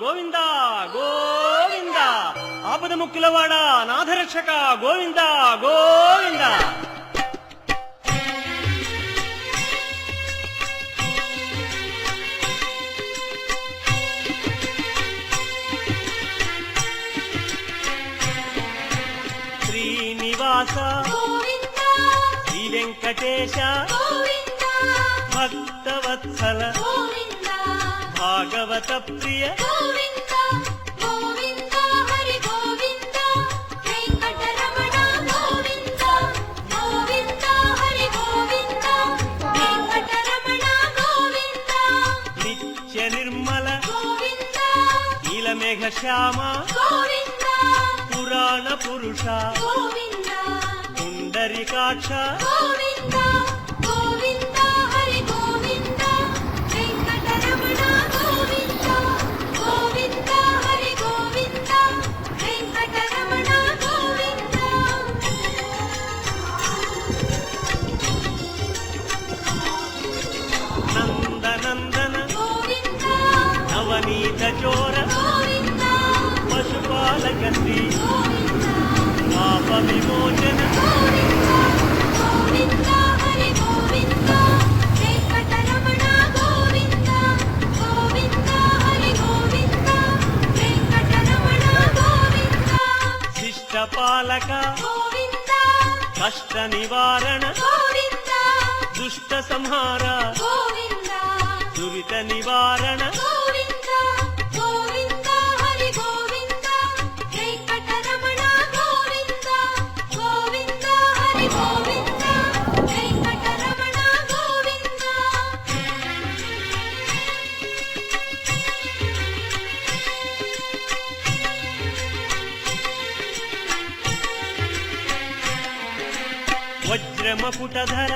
గోవింద గోవింద ఆపద ముక్కులవాడ నాథరక్షక గోవింద గోవింద. శ్రీనివాస శ్రీ వెంకటేశ భక్తవత్సల భాగవత ప్రియ నిత్య నిర్మల నీలమేఘ శ్యామ పురాణ పురుష పుండరీకాక్ష నందనందన నవనీత చోర పశుపాలక శ్రీ పాప విమోచన శిష్టపాలక కష్ట నివారణ దుష్ట సంహార దురిత నివారణ వజ్రమకుటధర